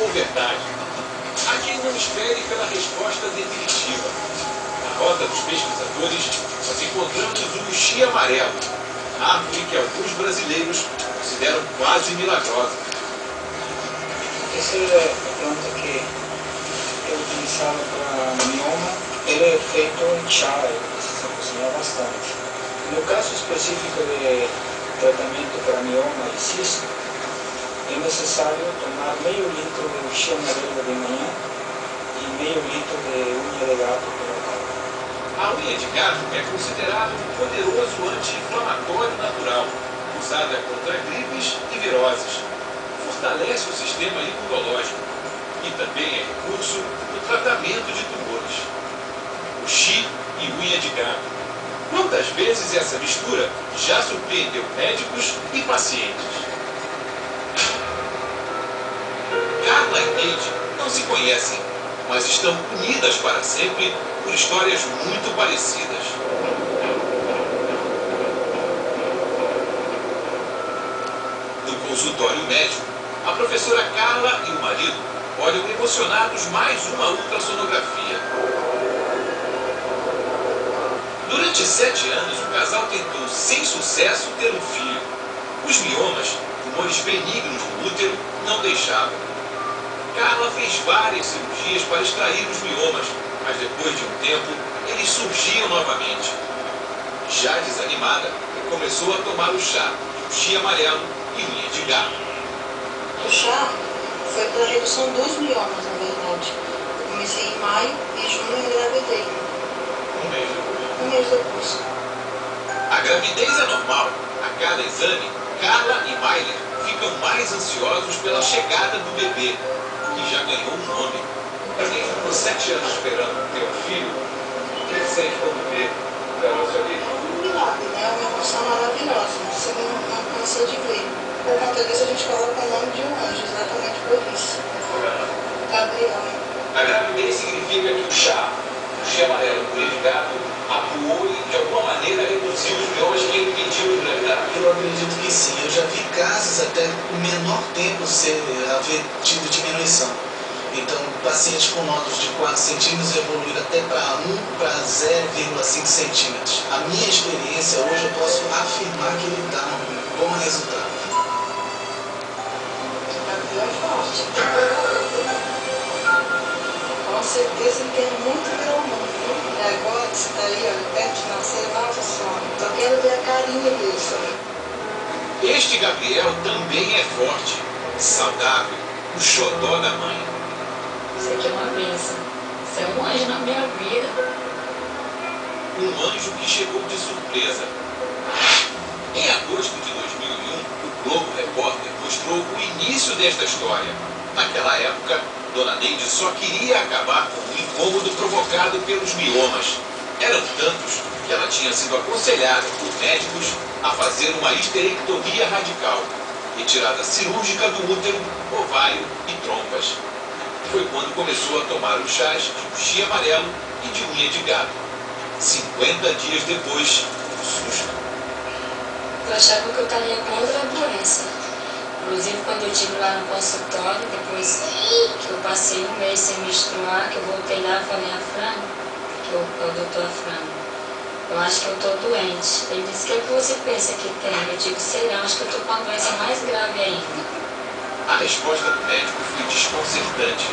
verdade? Há quem não espere pela resposta definitiva. Na rota dos pesquisadores, nós encontramos o uxi amarelo, árvore que alguns brasileiros consideram quase milagrosa. Essa é a planta que é utilizada para mioma. Ele é feito em chá, ele precisa cozinhar bastante. No caso específico de tratamento para mioma e cisto, é necessário tomar meio litro de uxi amarelo de manhã e meio litro de unha de gato pela tarde. A unha de gato é considerada um poderoso anti-inflamatório natural, usada contra gripes e viroses. Fortalece o sistema imunológico e também é recurso no tratamento de tumores. Uxi e unha de gato. Quantas vezes essa mistura já surpreendeu médicos e pacientes? Carla e Neide não se conhecem, mas estão unidas para sempre por histórias muito parecidas. No consultório médico, a professora Carla e o marido olham emocionados mais uma ultrassonografia. Durante 7 anos, o casal tentou, sem sucesso, ter um filho. Os miomas, tumores benignos no útero, não deixavam. Carla fez várias cirurgias para extrair os miomas, mas depois de um tempo, eles surgiam novamente. Já desanimada, começou a tomar o chá, uxi amarelo e unha de gato. O chá foi para a redução dos miomas, na verdade. Eu comecei em maio e junho eu engravidei. Um mês depois. Um mês depois. A gravidez é normal. A cada exame, Carla e Mailer ficam mais ansiosos pela chegada do bebê, que já ganhou um nome. A gente ficou 7 anos esperando ter um filho. O que sente quando vê o garoto ali? É um milagre, né? É uma emoção maravilhosa. Você não cansa de ver. Por conta disso, a gente coloca o nome de um anjo, exatamente por isso. Gabriel. A gravidez significa que o chá, o uxi amarelo e o de gato, atuou e de alguma maneira reduziu os miomas que impediam de engravidar. Eu acredito que sim. Eu já vi casos até com menor tempo haver tido diminuição. Então, pacientes com nódulos de 4 centímetros evoluíram até para 1 para 0,5 centímetros. A minha experiência hoje eu posso afirmar que ele dá um bom resultado. Gabriel é forte. Com certeza ele tem muito pelo e agora que você está aí, ó, perto de nascer, nossa senhora, só quero ver a carinha dele só. Este Gabriel também é forte, saudável, o xodó da mãe. Isso aqui é uma bênção. Você é um anjo na minha vida. Um anjo que chegou de surpresa. Em agosto de 2001, o Globo Repórter mostrou o início desta história. Naquela época, Dona Neide só queria acabar com o incômodo provocado pelos miomas. Eram tantos que ela tinha sido aconselhada por médicos a fazer uma histerectomia radical, retirada cirúrgica do útero, ovário e trompas. Foi quando começou a tomar os chás de uxi amarelo e de unha de gato. 50 dias depois, o susto. Eu achava que eu estaria contra a doença. Inclusive, quando eu estive lá no consultório, depois que eu passei um mês sem menstruar, que eu voltei lá, falei a Fran, que é o doutor Afrano, eu acho que eu estou doente. Ele disse, o que é que você pensa que tem? Eu digo, sei lá, acho que eu estou com uma doença mais grave ainda. A resposta do médico foi desconcertante.